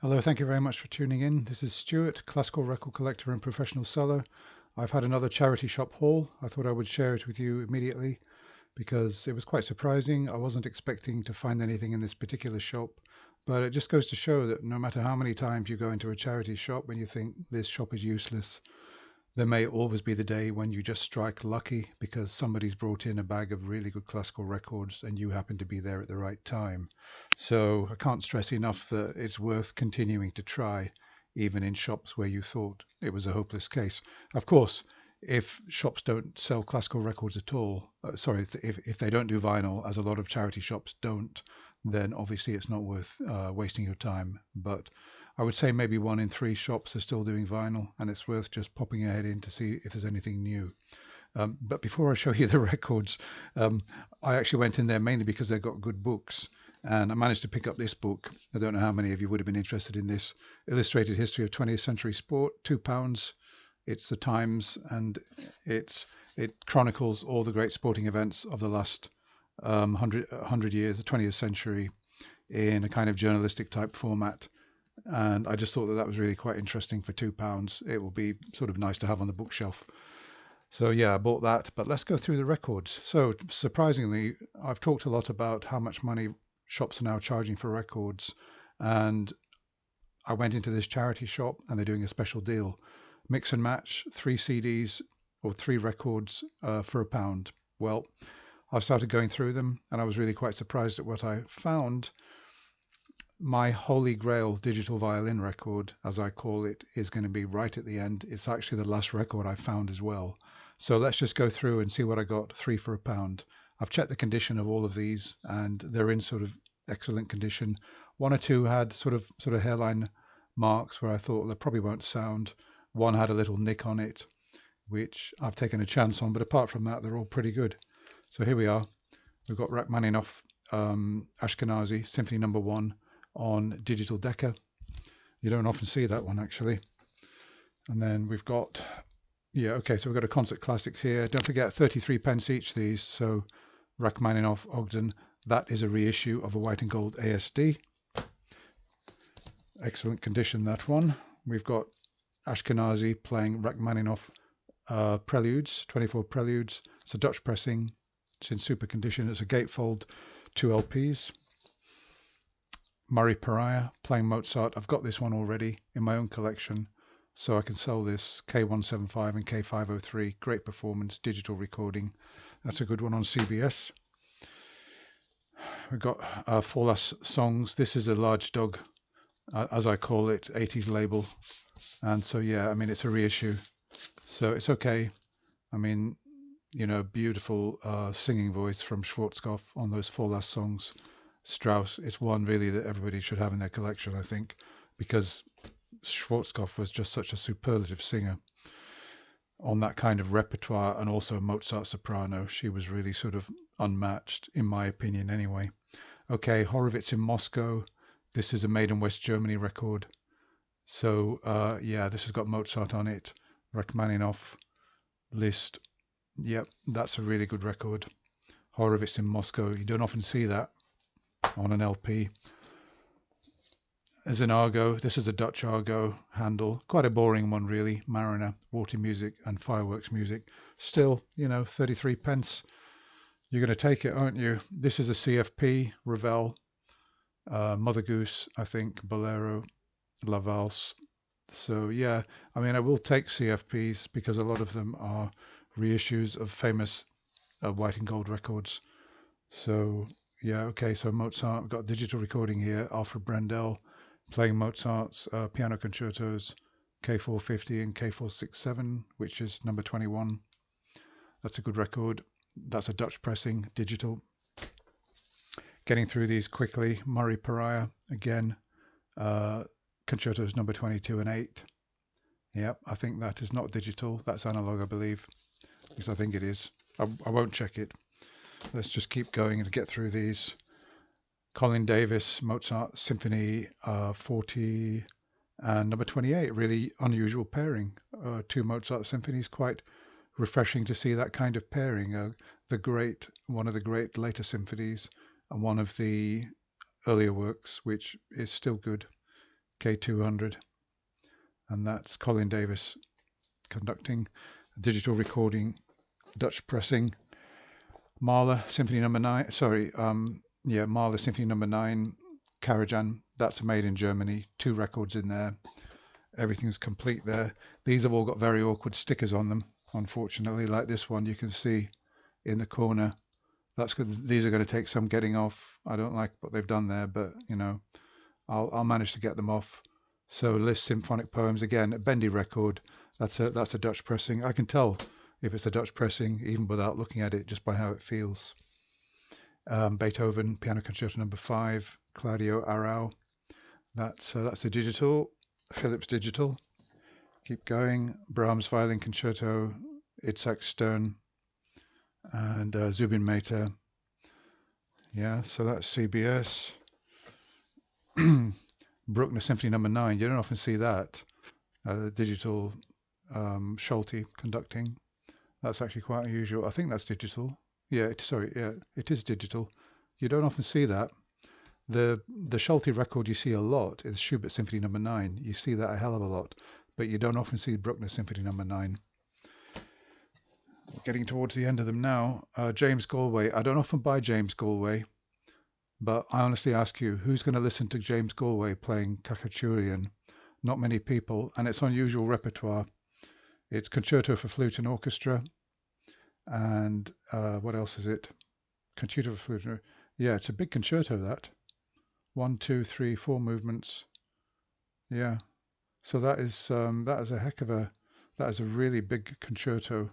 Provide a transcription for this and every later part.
Hello, thank you very much for tuning in. This is Stuart, classical record collector and professional seller. I've had another charity shop haul. I thought I would share it with you immediately because it was quite surprising. I wasn't expecting to find anything in this particular shop, but it just goes to show that no matter how many times you go into a charity shop and you think this shop is useless, there may always be the day when you just strike lucky because somebody's brought in a bag of really good classical records and you happen to be there at the right time. So I can't stress enough that it's worth continuing to try, even in shops where you thought it was a hopeless case. Of course, if shops don't sell classical records at all, sorry, if they don't do vinyl, as a lot of charity shops don't, then obviously it's not worth wasting your time. But I would say maybe 1 in 3 shops are still doing vinyl, and it's worth just popping ahead in to see if there's anything new. But before I show you the records, I actually went in there mainly because they've got good books. And I managed to pick up this book. I don't know how many of you would have been interested in this. Illustrated History of 20th Century Sport, £2. It's the Times, and it chronicles all the great sporting events of the last 100 years, the 20th century, in a kind of journalistic type format. And I just thought that was really quite interesting for £2. It will be sort of nice to have on the bookshelf. So yeah, I bought that, but let's go through the records. So surprisingly, I've talked a lot about how much money shops are now charging for records, and I went into this charity shop and they're doing a special deal. Mix and match 3 CDs or 3 records for £1. Well, I started going through them and I was really quite surprised at what I found. My holy grail digital violin record, as I call it, is going to be right at the end. It's actually the last record I found as well. So let's just go through and see what I got. 3 for £1. I've checked the condition of all of these and they're in sort of excellent condition. 1 or 2 had sort of hairline marks where I thought they probably won't sound. One had a little nick on it, which I've taken a chance on, but apart from that, they're all pretty good. So here we are. We've got Rachmaninoff Ashkenazi Symphony No. 1 on digital Decca. You don't often see that one actually. And then we've got, yeah, okay, so we've got a concert classics here. Don't forget 33 pence each these. So Rachmaninoff Ogden, that is a reissue of a white and gold ASD. Excellent condition, that one. We've got Ashkenazi playing Rachmaninoff Preludes, 24 Preludes. It's a Dutch pressing. It's in super condition. It's a gatefold, 2 LPs. Murray Pariah playing Mozart. I've got this one already in my own collection, so I can sell this. K175 and K503. Great performance, digital recording. That's a good one on CBS. We've got 4 Last Songs. This is a large dog, as I call it, 80s label. And so, yeah, I mean, it's a reissue. So it's okay. I mean, you know, beautiful singing voice from Schwarzkopf on those 4 Last Songs. Strauss, it's one really that everybody should have in their collection, I think, because Schwarzkopf was just such a superlative singer on that kind of repertoire, and also Mozart soprano. She was really sort of unmatched, in my opinion, anyway. Okay, Horowitz in Moscow. This is a made in West Germany record. So, yeah, this has got Mozart on it. Rachmaninoff, Liszt. Yep, that's a really good record. Horowitz in Moscow. You don't often see that on an LP. As an Argo, this is a Dutch Argo handle, quite a boring one really. Mariner, water music and fireworks music. Still, you know, 33 pence. You're going to take it, aren't you? This is a CFP, Ravel, Mother Goose, I think, Bolero, La Valse. So yeah, I mean, I will take CFPs because a lot of them are reissues of famous white and gold records. So yeah, okay, so Mozart, we've got digital recording here, Alfred Brendel playing Mozart's piano concertos, K450 and K467, which is number 21. That's a good record. That's a Dutch pressing, digital. Getting through these quickly, Murray Pariah, again, concertos number 22 and 8. Yep, I think that is not digital, that's analog, I believe, because I think it is. I won't check it. Let's just keep going and get through these. Colin Davis, Mozart Symphony 40 and number 28, really unusual pairing. 2 Mozart symphonies, quite refreshing to see that kind of pairing. One of the great later symphonies and one of the earlier works, which is still good. K200, and that's Colin Davis conducting, digital recording, Dutch pressing. Mahler Symphony Number 9. Sorry, yeah, Mahler Symphony Number 9, Karajan. That's made in Germany. 2 records in there. Everything's complete there. These have all got very awkward stickers on them, unfortunately. Like this one, you can see in the corner. That's good. These are going to take some getting off. I don't like what they've done there, but you know, I'll manage to get them off. So Liszt Symphonic Poems, again, a bendy record. That's a Dutch pressing. I can tell if it's a Dutch pressing even without looking at it, just by how it feels. Beethoven Piano Concerto Number 5, Claudio Arrau. That's a digital, Philips digital. Keep going. Brahms Violin Concerto, Itzhak Stern, and Zubin Mehta. Yeah, so that's CBS. Bruckner Symphony Number 9. You don't often see that. Digital Schulte conducting. That's actually quite unusual. I think that's digital. Yeah, it is digital. You don't often see that. The Schulte record you see a lot is Schubert Symphony Number 9. You see that a hell of a lot, but you don't often see Bruckner Symphony Number 9. We're getting towards the end of them now. James Galway. I don't often buy James Galway, but I honestly ask you, who's going to listen to James Galway playing Khachaturian? Not many people, and it's unusual repertoire. It's Concerto for Flute and Orchestra, and what else is it? Concerto for Flute. Yeah, it's a big concerto, that. 1, 2, 3, 4 movements. Yeah, so that is a really big concerto,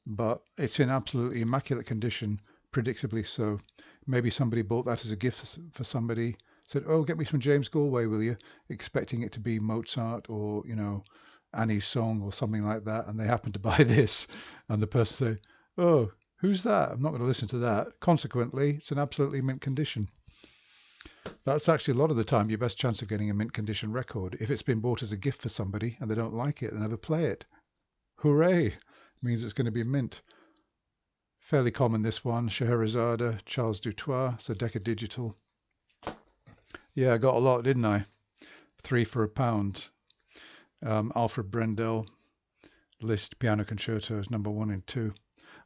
but it's in absolutely immaculate condition, predictably so. Maybe somebody bought that as a gift for somebody, said, "Oh, get me some James Galway, will you?" Expecting it to be Mozart or, you know, Annie's Song or something like that, and they happen to buy this, and the person say, "Oh, who's that? I'm not going to listen to that." Consequently, it's in absolutely mint condition. That's actually a lot of the time your best chance of getting a mint condition record. If it's been bought as a gift for somebody and they don't like it, they never play it. Hooray! It means it's going to be mint. Fairly common, this one. Scheherazade, Charles Dutoit. It's a Decca Digital. Yeah, I got a lot, didn't I? 3 for £1. Alfred Brendel, Liszt Piano Concertos Number 1 and 2.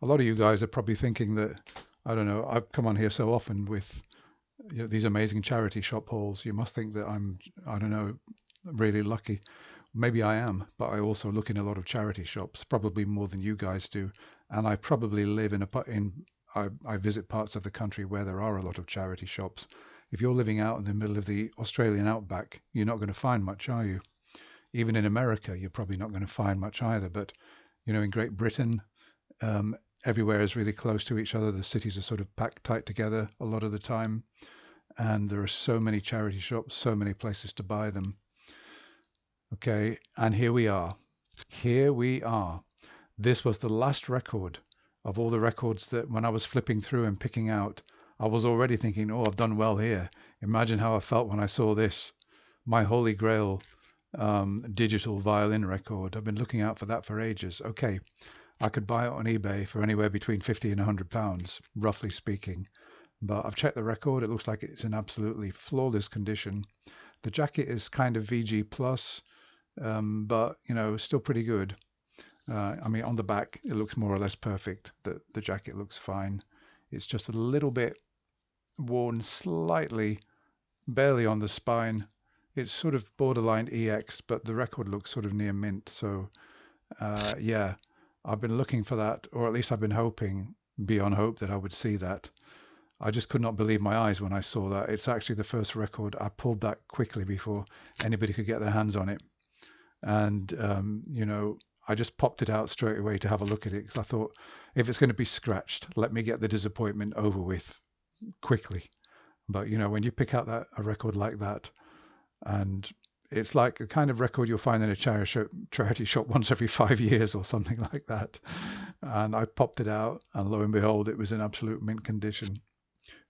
A lot of you guys are probably thinking that, I don't know, I've come on here so often with, you know, these amazing charity shop hauls. You must think that I'm, I don't know, really lucky. Maybe I am, but I also look in a lot of charity shops, probably more than you guys do. And I probably live I visit parts of the country where there are a lot of charity shops. If you're living out in the middle of the Australian outback, you're not going to find much, are you? Even in America, you're probably not going to find much either. But, you know, in Great Britain, everywhere is really close to each other. The cities are sort of packed tight together a lot of the time. And there are so many charity shops, so many places to buy them. Okay, and here we are. Here we are. This was the last record of all the records that when I was flipping through and picking out, I was already thinking, oh, I've done well here. Imagine how I felt when I saw this. My Holy Grail digital violin record. I've been looking out for that for ages. Okay, I could buy it on eBay for anywhere between £50 and £100, roughly speaking. But I've checked the record. It looks like it's in absolutely flawless condition. The jacket is kind of VG plus, but you know, still pretty good. I mean, on the back, it looks more or less perfect. The jacket looks fine. It's just a little bit worn slightly, barely on the spine. It's sort of borderline EX, but the record looks sort of near mint. So, yeah, I've been looking for that, or at least I've been hoping, beyond hope, that I would see that. I just could not believe my eyes when I saw that. It's actually the first record. I pulled that quickly before anybody could get their hands on it. And, you know, I just popped it out straight away to have a look at it because I thought, if it's going to be scratched, let me get the disappointment over with quickly. But, you know, when you pick out a record like that, and it's like the kind of record you'll find in a charity shop once every 5 years or something like that. And I popped it out, and lo and behold, it was in absolute mint condition.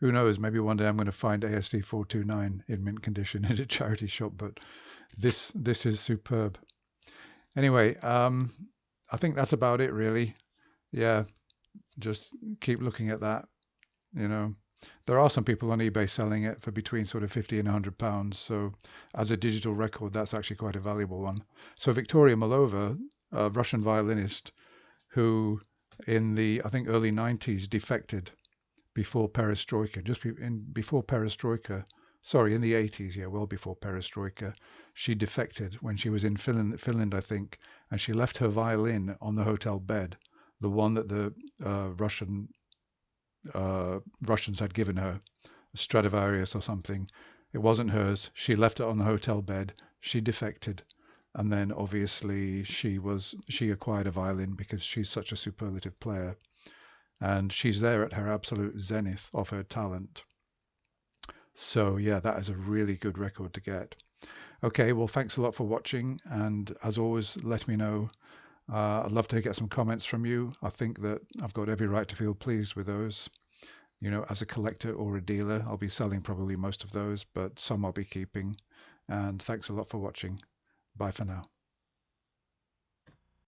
Who knows, maybe one day I'm going to find ASD 429 in mint condition in a charity shop, but this is superb. Anyway, I think that's about it really. Yeah, just keep looking at that, you know. There are some people on eBay selling it for between sort of 50 and £100. So as a digital record, that's actually quite a valuable one. So Victoria Malova, a Russian violinist who in the, I think, early 90s defected before Perestroika, before Perestroika, sorry, in the 80s, yeah, well before Perestroika, she defected when she was in Finland, I think, and she left her violin on the hotel bed, the one that the Russians had given her, Stradivarius or something. It wasn't hers. She left it on the hotel bed. She defected, and then obviously she acquired a violin because she's such a superlative player, and she's there at her absolute zenith of her talent. So yeah, that is a really good record to get. Okay, well, thanks a lot for watching, and as always, let me know. I'd love to get some comments from you. I think that I've got every right to feel pleased with those. You know, as a collector or a dealer, I'll be selling probably most of those, but some I'll be keeping. And thanks a lot for watching. Bye for now.